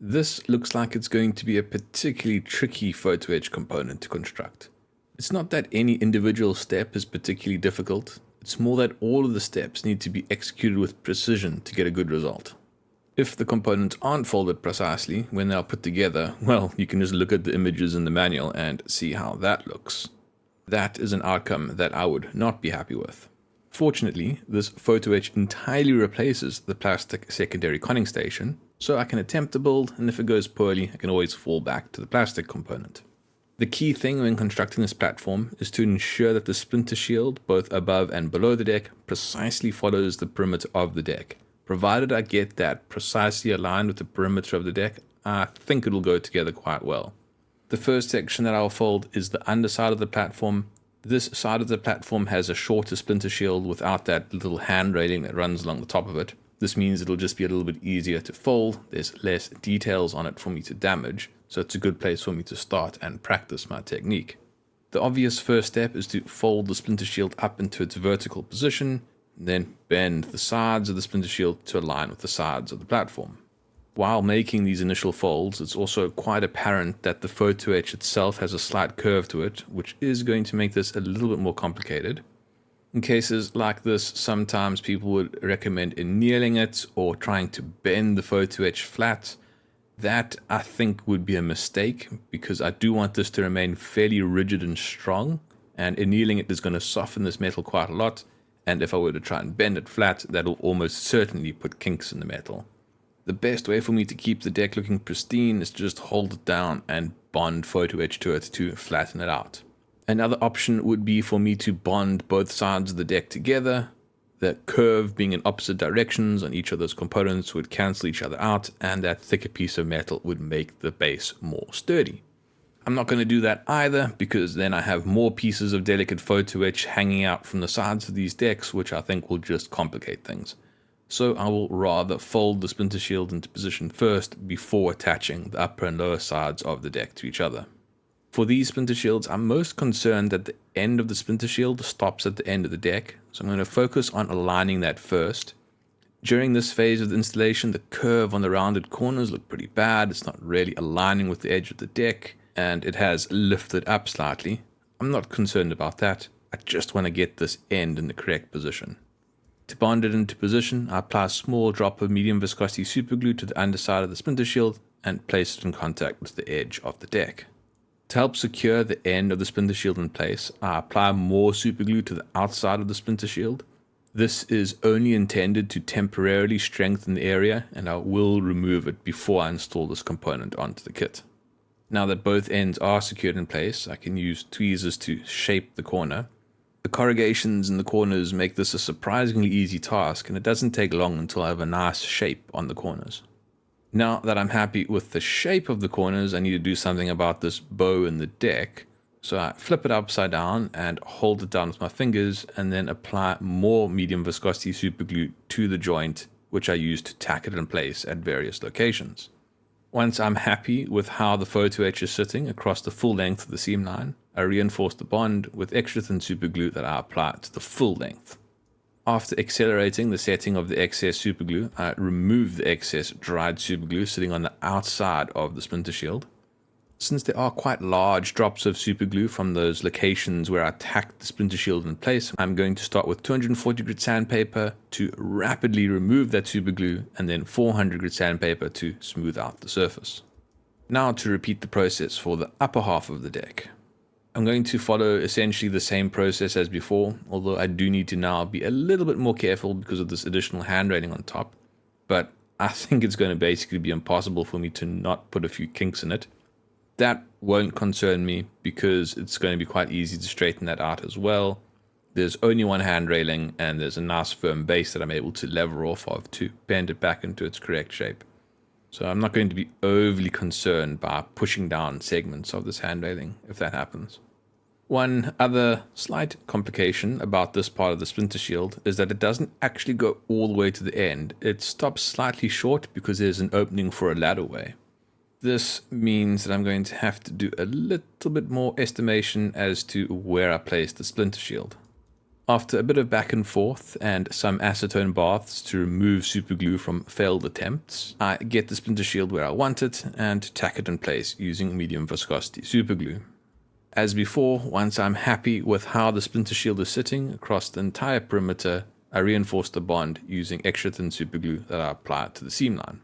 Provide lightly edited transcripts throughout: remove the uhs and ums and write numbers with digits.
This looks like it's going to be a particularly tricky photo edge component to construct. It's not that any individual step is particularly difficult, it's more that all of the steps need to be executed with precision to get a good result. If the components aren't folded precisely when they are put together, well, you can just look at the images in the manual and see how that looks. That is an outcome that I would not be happy with. Fortunately, this photo etch entirely replaces the plastic secondary conning station, so I can attempt to build, and if it goes poorly, I can always fall back to the plastic component. The key thing when constructing this platform is to ensure that the splinter shield, both above and below the deck, precisely follows the perimeter of the deck. Provided I get that precisely aligned with the perimeter of the deck, I think it'll go together quite well. The first section that I'll fold is the underside of the platform. This side of the platform has a shorter splinter shield without that little hand railing that runs along the top of it. This means it'll just be a little bit easier to fold. There's less details on it for me to damage, so it's a good place for me to start and practice my technique. The obvious first step is to fold the splinter shield up into its vertical position, then bend the sides of the splinter shield to align with the sides of the platform. While making these initial folds, it's also quite apparent that the photo etch itself has a slight curve to it, which is going to make this a little bit more complicated. In cases like this, sometimes people would recommend annealing it or trying to bend the photo etch flat. That, I think, would be a mistake because I do want this to remain fairly rigid and strong, and annealing it is going to soften this metal quite a lot, and if I were to try and bend it flat, that'll almost certainly put kinks in the metal. The best way for me to keep the deck looking pristine is to just hold it down and bond photo etch to it to flatten it out. Another option would be for me to bond both sides of the deck together. The curve being in opposite directions on each of those components would cancel each other out, and that thicker piece of metal would make the base more sturdy. I'm not going to do that either, because then I have more pieces of delicate photo etch hanging out from the sides of these decks, which I think will just complicate things. So I will rather fold the splinter shield into position first before attaching the upper and lower sides of the deck to each other. For these splinter shields, I'm most concerned that the end of the splinter shield stops at the end of the deck, so I'm going to focus on aligning that first. During this phase of the installation, the curve on the rounded corners look pretty bad. It's not really aligning with the edge of the deck, and it has lifted up slightly. I'm not concerned about that. I just want to get this end in the correct position. To bond it into position, I apply a small drop of medium viscosity superglue to the underside of the splinter shield and place it in contact with the edge of the deck. To help secure the end of the splinter shield in place, I apply more superglue to the outside of the splinter shield. This is only intended to temporarily strengthen the area, and I will remove it before I install this component onto the kit. Now that both ends are secured in place, I can use tweezers to shape the corner. The corrugations in the corners make this a surprisingly easy task, and it doesn't take long until I have a nice shape on the corners. Now that I'm happy with the shape of the corners, I need to do something about this bow in the deck. So I flip it upside down and hold it down with my fingers, and then apply more medium viscosity superglue to the joint, which I use to tack it in place at various locations. Once I'm happy with how the photo etch is sitting across the full length of the seam line, I reinforce the bond with extra thin superglue that I apply to the full length. After accelerating the setting of the excess superglue, I remove the excess dried superglue sitting on the outside of the splinter shield. Since there are quite large drops of superglue from those locations where I tacked the splinter shield in place, I'm going to start with 240 grit sandpaper to rapidly remove that superglue, and then 400 grit sandpaper to smooth out the surface. Now to repeat the process for the upper half of the deck. I'm going to follow essentially the same process as before, although I do need to now be a little bit more careful because of this additional hand railing on top, but I think it's going to basically be impossible for me to not put a few kinks in it. That won't concern me because it's going to be quite easy to straighten that out as well. There's only one hand railing, and there's a nice firm base that I'm able to lever off of to bend it back into its correct shape. So I'm not going to be overly concerned by pushing down segments of this hand railing if that happens. One other slight complication about this part of the splinter shield is that it doesn't actually go all the way to the end. It stops slightly short because there's an opening for a ladderway. This means that I'm going to have to do a little bit more estimation as to where I place the splinter shield. After a bit of back and forth and some acetone baths to remove superglue from failed attempts, I get the splinter shield where I want it and tack it in place using medium viscosity superglue. As before, once I'm happy with how the splinter shield is sitting across the entire perimeter, I reinforce the bond using extra thin superglue that I apply to the seam line.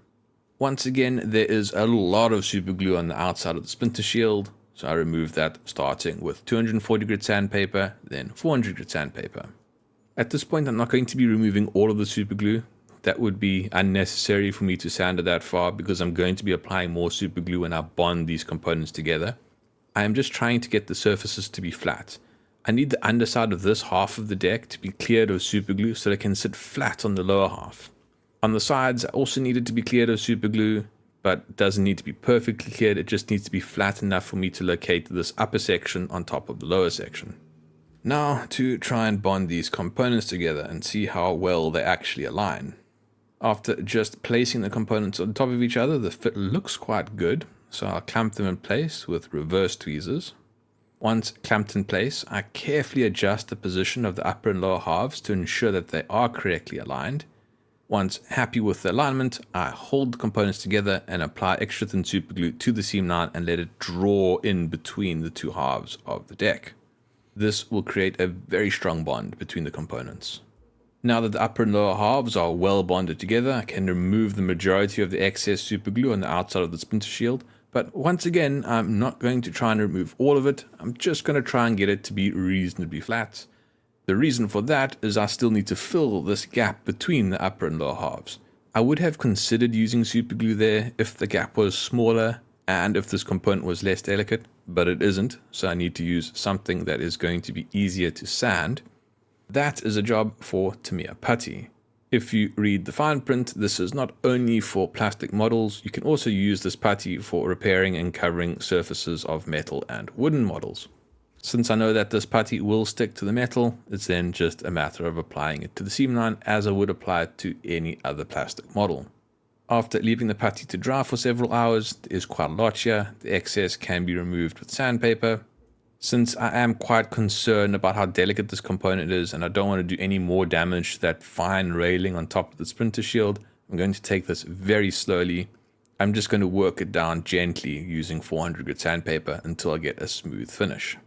Once again, there is a lot of superglue on the outside of the splinter shield, so I remove that starting with 240 grit sandpaper, then 400 grit sandpaper. At this point, I'm not going to be removing all of the superglue. That would be unnecessary for me to sand it that far because I'm going to be applying more superglue when I bond these components together. I am just trying to get the surfaces to be flat. I need the underside of this half of the deck to be cleared of superglue so that it can sit flat on the lower half. On the sides, I also need it to be cleared of superglue, but it doesn't need to be perfectly cleared. It just needs to be flat enough for me to locate this upper section on top of the lower section. Now to try and bond these components together and see how well they actually align. After just placing the components on top of each other, the fit looks quite good, so I'll clamp them in place with reverse tweezers. Once clamped in place, I carefully adjust the position of the upper and lower halves to ensure that they are correctly aligned. Once happy with the alignment, I hold the components together and apply extra thin superglue to the seam line and let it draw in between the two halves of the deck. This will create a very strong bond between the components. Now that the upper and lower halves are well bonded together, I can remove the majority of the excess superglue on the outside of the splinter shield. But once again, I'm not going to try and remove all of it. I'm just going to try and get it to be reasonably flat. The reason for that is I still need to fill this gap between the upper and lower halves. I would have considered using superglue there if the gap was smaller and if this component was less delicate, but it isn't, so I need to use something that is going to be easier to sand. That is a job for Tamiya putty. If you read the fine print, this is not only for plastic models, you can also use this putty for repairing and covering surfaces of metal and wooden models. Since I know that this putty will stick to the metal, it's then just a matter of applying it to the seam line as I would apply it to any other plastic model. After leaving the putty to dry for several hours, there is quite a lot here. The excess can be removed with sandpaper. Since I am quite concerned about how delicate this component is and I don't want to do any more damage to that fine railing on top of the splinter shield, I'm going to take this very slowly. I'm just going to work it down gently using 400 grit sandpaper until I get a smooth finish.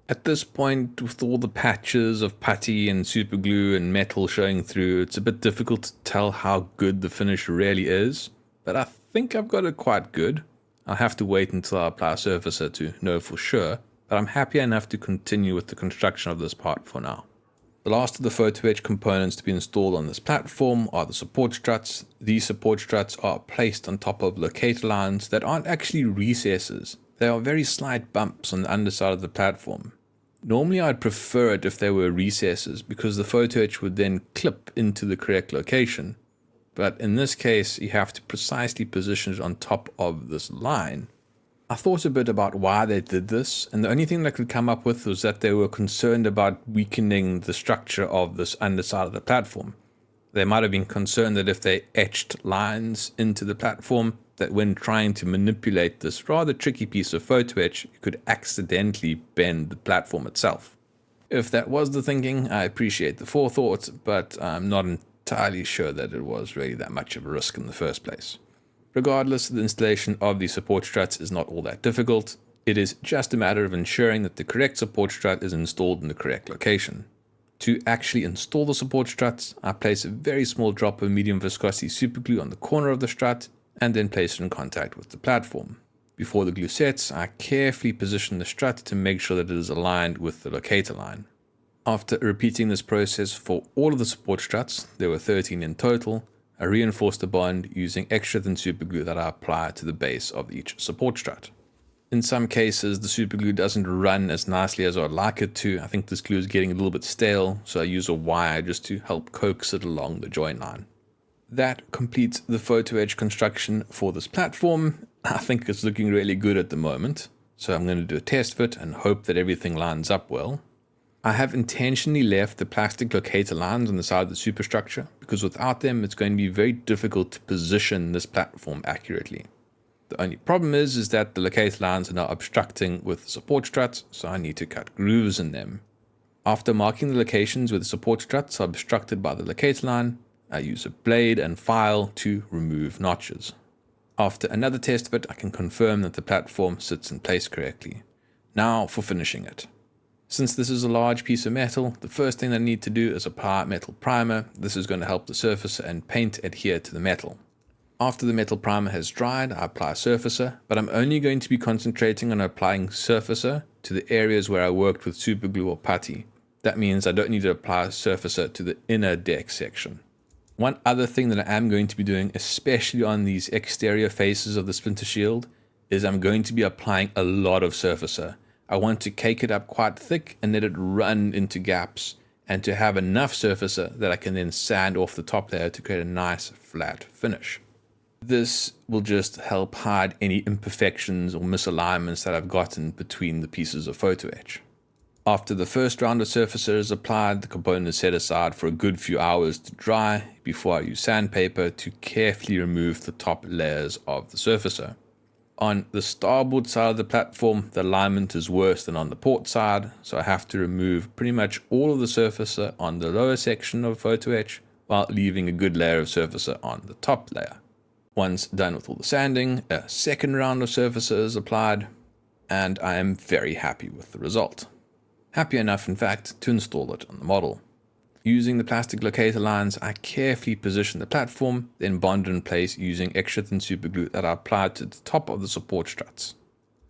At this point, with all the patches of putty and superglue and metal showing through, it's a bit difficult to tell how good the finish really is, but I think I've got it quite good. I'll have to wait until I apply a surfacer to know for sure, but I'm happy enough to continue with the construction of this part for now. The last of the photo etch components to be installed on this platform are the support struts. These support struts are placed on top of locator lines that aren't actually recesses. They are very slight bumps on the underside of the platform. Normally I'd prefer it if they were recesses because the photo etch would then clip into the correct location. But in this case, you have to precisely position it on top of this line. I thought a bit about why they did this, and the only thing I could come up with was that they were concerned about weakening the structure of this underside of the platform. They might have been concerned that if they etched lines into the platform, that when trying to manipulate this rather tricky piece of photo etch, you could accidentally bend the platform itself. If that was the thinking, I appreciate the forethought, but I'm not entirely sure that it was really that much of a risk in the first place. Regardless, the installation of the support struts is not all that difficult. It is just a matter of ensuring that the correct support strut is installed in the correct location. To actually install the support struts, I place a very small drop of medium viscosity superglue on the corner of the strut and then place it in contact with the platform. Before the glue sets, I carefully position the strut to make sure that it is aligned with the locator line. After repeating this process for all of the support struts, there were 13 in total, I reinforce the bond using extra thin superglue that I apply to the base of each support strut. In some cases, the superglue doesn't run as nicely as I'd like it to. I think this glue is getting a little bit stale, so I use a wire just to help coax it along the joint line. That completes the photo edge construction for this platform. I think it's looking really good at the moment, so I'm going to do a test fit and hope that everything lines up well. I have intentionally left the plastic locator lines on the side of the superstructure because without them it's going to be very difficult to position this platform accurately. The only problem is that the locator lines are now obstructing with the support struts, so I need to cut grooves in them. After marking the locations where the support struts are obstructed by the locator line, I use a blade and file to remove notches. After another test fit, I can confirm that the platform sits in place correctly. Now for finishing it. Since this is a large piece of metal, the first thing I need to do is apply metal primer. This is going to help the surfacer and paint adhere to the metal. After the metal primer has dried, I apply surfacer, but I'm only going to be concentrating on applying surfacer to the areas where I worked with superglue or putty. That means I don't need to apply surfacer to the inner deck section. One other thing that I am going to be doing, especially on these exterior faces of the splinter shield, is I'm going to be applying a lot of surfacer. I want to cake it up quite thick and let it run into gaps, and to have enough surfacer that I can then sand off the top layer to create a nice flat finish. This will just help hide any imperfections or misalignments that I've gotten between the pieces of photo etch. After the first round of surfacer is applied, the component is set aside for a good few hours to dry before I use sandpaper to carefully remove the top layers of the surfacer. On the starboard side of the platform, the alignment is worse than on the port side, so I have to remove pretty much all of the surfacer on the lower section of photo etch while leaving a good layer of surfacer on the top layer. Once done with all the sanding, a second round of surfacer is applied, and I am very happy with the result. Happy enough, in fact, to install it on the model. Using the plastic locator lines, I carefully position the platform, then bond it in place using extra thin superglue that I applied to the top of the support struts.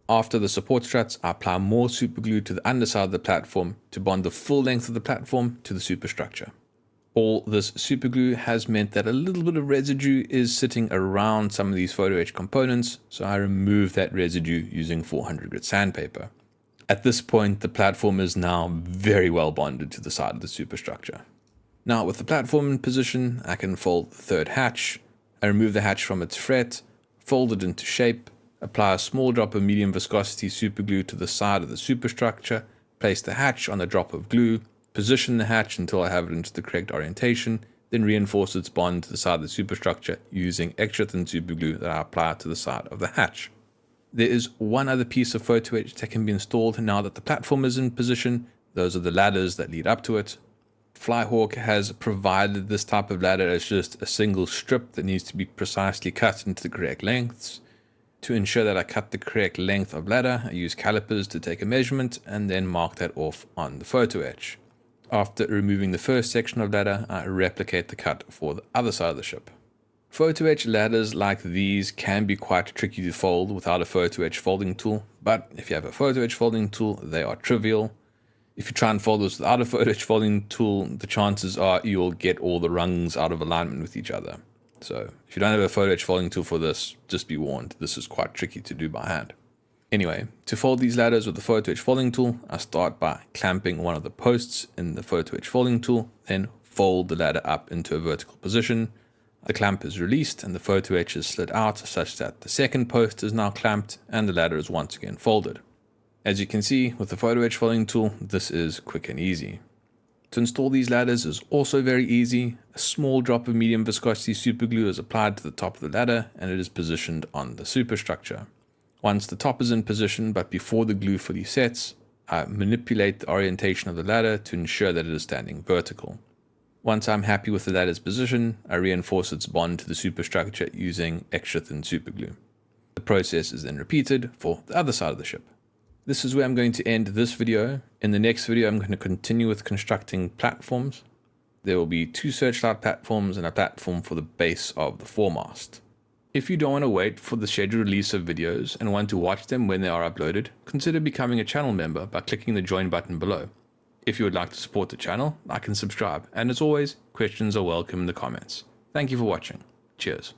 After the support struts, I apply more superglue to the underside of the platform to bond the full length of the platform to the superstructure. All this superglue has meant that a little bit of residue is sitting around some of these photo etch components, so I remove that residue using 400 grit sandpaper. At this point, the platform is now very well bonded to the side of the superstructure. Now with the platform in position, I can fold the third hatch. I remove the hatch from its fret, fold it into shape, apply a small drop of medium viscosity superglue to the side of the superstructure, place the hatch on a drop of glue, position the hatch until I have it into the correct orientation, then reinforce its bond to the side of the superstructure using extra thin superglue that I apply to the side of the hatch. There is one other piece of photo etch that can be installed now that the platform is in position. Those are the ladders that lead up to it. FlyHawk has provided this type of ladder as just a single strip that needs to be precisely cut into the correct lengths. To ensure that I cut the correct length of ladder, I use calipers to take a measurement and then mark that off on the photo etch. After removing the first section of ladder, I replicate the cut for the other side of the ship. Photo etch ladders like these can be quite tricky to fold without a photo etch folding tool, but if you have a photo etch folding tool, they are trivial. If you try and fold this without a photo etch folding tool, the chances are you'll get all the rungs out of alignment with each other. So if you don't have a photo etch folding tool for this, just be warned, this is quite tricky to do by hand. Anyway, to fold these ladders with the photo etch folding tool, I start by clamping one of the posts in the photo etch folding tool, then fold the ladder up into a vertical position. The clamp is released and the photo etch is slid out such that the second post is now clamped and the ladder is once again folded. As you can see with the photo etch folding tool, this is quick and easy. To install these ladders is also very easy. A small drop of medium viscosity superglue is applied to the top of the ladder and it is positioned on the superstructure. Once the top is in position but before the glue fully sets, I manipulate the orientation of the ladder to ensure that it is standing vertical. Once I'm happy with the ladder's position, I reinforce its bond to the superstructure using extra thin superglue. The process is then repeated for the other side of the ship. This is where I'm going to end this video. In the next video, I'm going to continue with constructing platforms. There will be 2 searchlight platforms and a platform for the base of the foremast. If you don't want to wait for the scheduled release of videos and want to watch them when they are uploaded, consider becoming a channel member by clicking the join button below. If you would like to support the channel, like and subscribe. And as always, questions are welcome in the comments. Thank you for watching. Cheers.